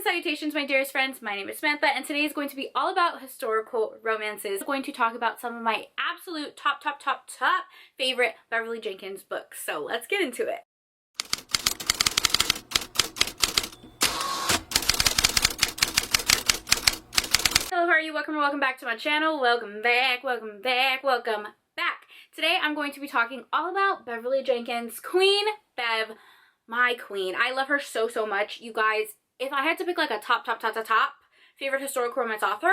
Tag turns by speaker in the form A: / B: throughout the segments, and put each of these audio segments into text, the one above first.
A: and salutations, my dearest friends. My name is Samantha, and today is going to be all about historical romances. I'm going to talk about some of my absolute top favorite Beverly Jenkins books. So let's get into it. Hello, how are you? Welcome or welcome back to my channel. Welcome back. Today I'm going to be talking all about Beverly Jenkins, Queen Bev, my queen. I love her so much. You guys, if I had to pick like a top favorite historical romance author,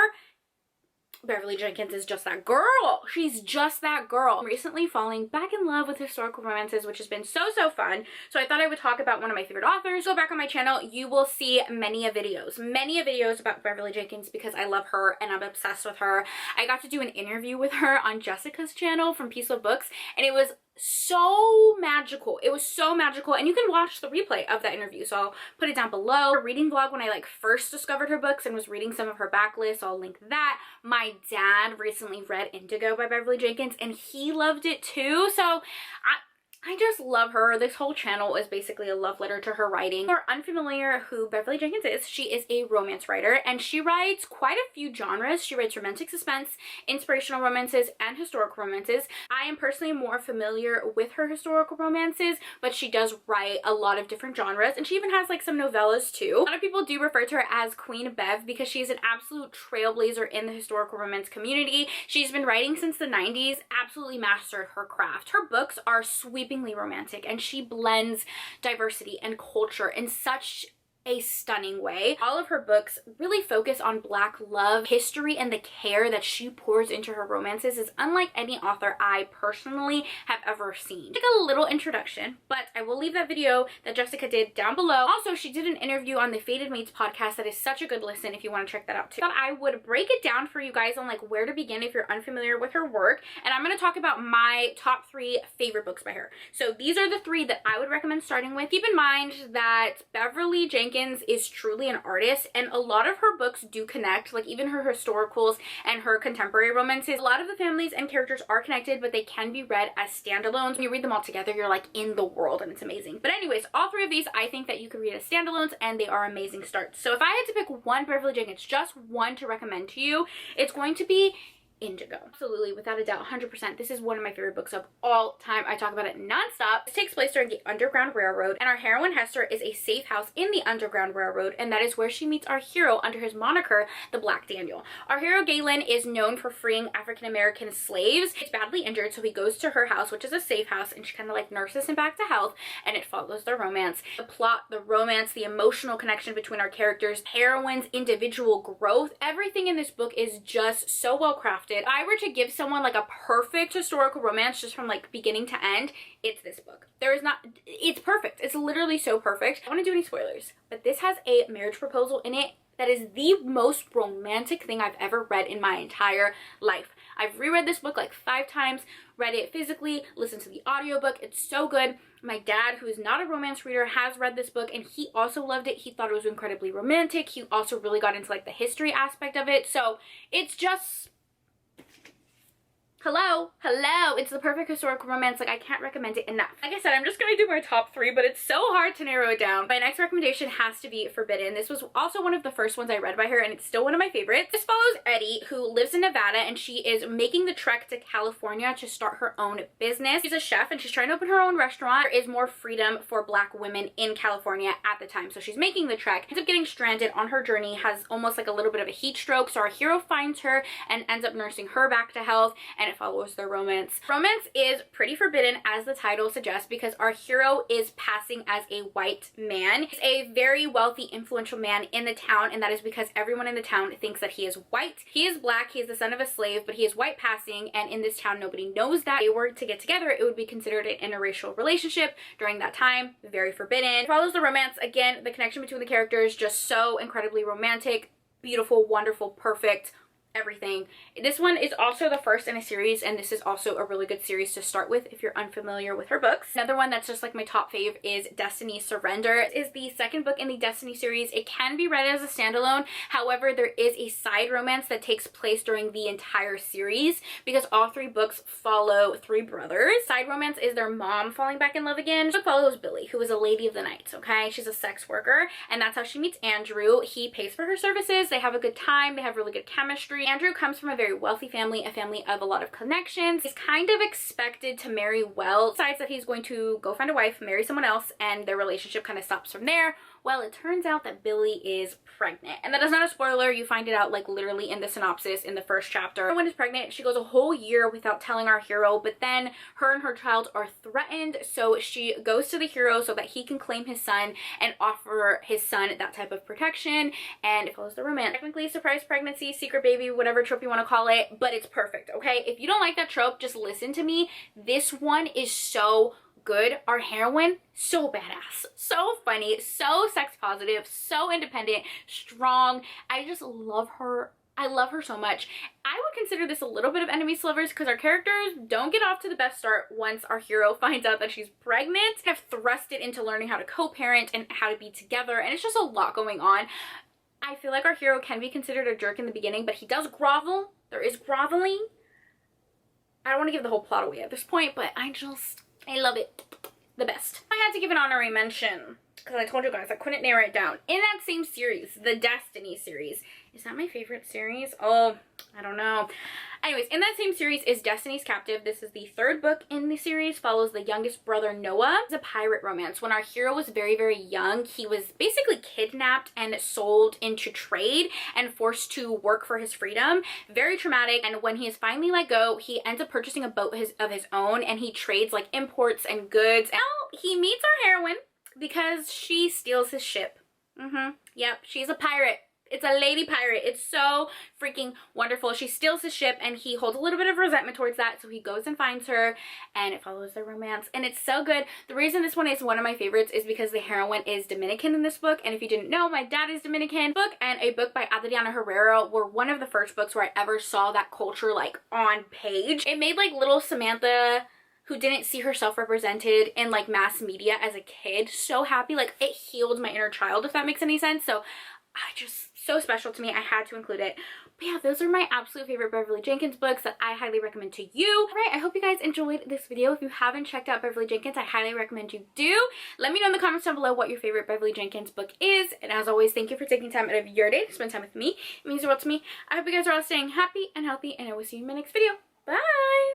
A: Beverly Jenkins is just that girl. She's just that girl. I'm recently falling back in love with historical romances, which has been so fun. So I thought I would talk about one of my favorite authors. Go back on my channel, you will see many videos about Beverly Jenkins because I love her and I'm obsessed with her. I got to do an interview with her on Jessica's channel from Peace of Books, and it was so magical. It was so magical, and you can watch the replay of that interview, so I'll put it down below. Her reading vlog when I like first discovered her books and was reading some of her backlist, so I'll link that. My dad recently read Indigo by Beverly Jenkins and he loved it too, so I just love her. This whole channel is basically a love letter to her writing. If you are unfamiliar who Beverly Jenkins is, she is a romance writer and she writes quite a few genres. She writes romantic suspense, inspirational romances, and historical romances. I am personally more familiar with her historical romances, but she does write a lot of different genres, and she even has like some novellas too. A lot of people do refer to her as Queen Bev because she's an absolute trailblazer in the historical romance community. She's been writing since the 90s, absolutely mastered her craft. Her books are sweepingly romantic, and she blends diversity and culture in such a stunning way. All of her books really focus on Black love, history, and the care that she pours into her romances is unlike any author I personally have ever seen. Like a little introduction, but I will leave that video that Jessica did down below. Also, she did an interview on the Fated Mates podcast that is such a good listen if you want to check that out too. I thought I would break it down for you guys on like where to begin if you're unfamiliar with her work, and I'm going to talk about my top 3 favorite books by her. So these are the 3 that I would recommend starting with. Keep in mind that Beverly Jenkins is truly an artist, and a lot of her books do connect, like even her historicals and her contemporary romances. A lot of the families and characters are connected, but they can be read as standalones. When you read them all together, you're like in the world, and it's amazing. But anyways, all 3 of these I think that you could read as standalones, and they are amazing starts. So if I had to pick one Beverly Jenkins, just one to recommend to you, it's going to be Indigo. Absolutely, without a doubt, 100%. This is one of my favorite books of all time. I talk about it nonstop. This takes place during the Underground Railroad, and our heroine Hester is a safe house in the Underground Railroad, and that is where she meets our hero under his moniker, the Black Daniel. Our hero Galen is known for freeing African-American slaves. He's badly injured, so he goes to her house, which is a safe house, and she kind of like nurses him back to health, and it follows their romance. The plot, the romance, the emotional connection between our characters, heroine's individual growth, everything in this book is just so well crafted. If I were to give someone like a perfect historical romance just from like beginning to end, it's this book. It's perfect. It's literally so perfect. I don't want to do any spoilers, but this has a marriage proposal in it that is the most romantic thing I've ever read in my entire life. I've reread this book like 5 times, read it physically, listened to the audiobook. It's so good. My dad, who is not a romance reader, has read this book and he also loved it. He thought it was incredibly romantic. He also really got into like the history aspect of it. So it's just... Hello, it's the perfect historical romance. Like, I can't recommend it enough. Like I said, I'm just gonna do my top 3, but it's so hard to narrow it down. My next recommendation has to be Forbidden. This was also one of the first ones I read by her, and it's still one of my favorites. This follows Eddie, who lives in Nevada, and she is making the trek to California to start her own business. She's a chef, and she's trying to open her own restaurant. There is more freedom for Black women in California at the time, so she's making the trek. Ends up getting stranded on her journey, has almost like a little bit of a heat stroke, so our hero finds her and ends up nursing her back to health, and it follows their romance. Romance is pretty forbidden, as the title suggests, because our hero is passing as a white man. He's a very wealthy, influential man in the town, and that is because everyone in the town thinks that he is white. He is Black, he is the son of a slave, but he is white passing, and in this town nobody knows that. If they were to get together, it would be considered an interracial relationship during that time. Very forbidden. It follows the romance. Again, the connection between the characters just so incredibly romantic, beautiful, wonderful, perfect. everything. This one is also the first in a series, and this is also a really good series to start with if you're unfamiliar with her books. Another one that's just like my top fave is Destiny's Surrender. It is the second book in the Destiny series. It can be read as a standalone. However, there is a side romance that takes place during the entire series because all 3 books follow 3 brothers. Side romance is their mom falling back in love again. The book follows Billy, who is a lady of the night, okay? She's a sex worker, and that's how she meets Andrew. He pays for her services. They have a good time. They have really good chemistry. Andrew comes from a very wealthy family, a family of a lot of connections. He's kind of expected to marry well. Decides that he's going to go find a wife, marry someone else, and their relationship kind of stops from there. Well, it turns out that Billy is pregnant. And that is not a spoiler. You find it out like literally in the synopsis in the first chapter. When she's pregnant, she goes a whole year without telling our hero, but then her and her child are threatened. So she goes to the hero so that he can claim his son and offer his son that type of protection. And it follows the romance. Technically, surprise pregnancy, secret baby, whatever trope you want to call it, but it's perfect, okay? If you don't like that trope, just listen to me. This one is so good. Our heroine, so badass, so funny, so sex positive, so independent, strong. I just love her. I love her so much. I would consider this a little bit of enemies to lovers because our characters don't get off to the best start once our hero finds out that she's pregnant. Have thrusted into learning how to co-parent and how to be together, and it's just a lot going on. I feel like our hero can be considered a jerk in the beginning, but he does grovel. There is groveling. I don't want to give the whole plot away at this point, but I love it. The best. I had to give an honorary mention because I told you guys I couldn't narrow it down. In that same series, the Destiny series. Is that my favorite series? Oh, I don't know. Anyways, in that same series is Destiny's Captive. This is the 3rd book in the series. Follows the youngest brother, Noah. It's a pirate romance. When our hero was very, very young, he was basically kidnapped and sold into trade and forced to work for his freedom. Very traumatic. And when he is finally let go, he ends up purchasing a boat of his own, and he trades like imports and goods. Now he meets our heroine because she steals his ship. Yep, she's a pirate. It's a lady pirate. It's so freaking wonderful. She steals his ship, and he holds a little bit of resentment towards that, so he goes and finds her, and it follows their romance, and it's so good. The reason this one is one of my favorites is because the heroine is Dominican in this book, and if you didn't know, my dad is Dominican. Book and a book by Adriana Herrera were one of the first books where I ever saw that culture like on page. It made like little Samantha, who didn't see herself represented in like mass media as a kid, so happy. Like, it healed my inner child, if that makes any sense. So so special to me. I had to include it. But yeah, those are my absolute favorite Beverly Jenkins books that I highly recommend to you. Alright, I hope you guys enjoyed this video. If you haven't checked out Beverly Jenkins, I highly recommend you do. Let me know in the comments down below what your favorite Beverly Jenkins book is. And as always, thank you for taking time out of your day to spend time with me. It means the world to me. I hope you guys are all staying happy and healthy, and I will see you in my next video. Bye!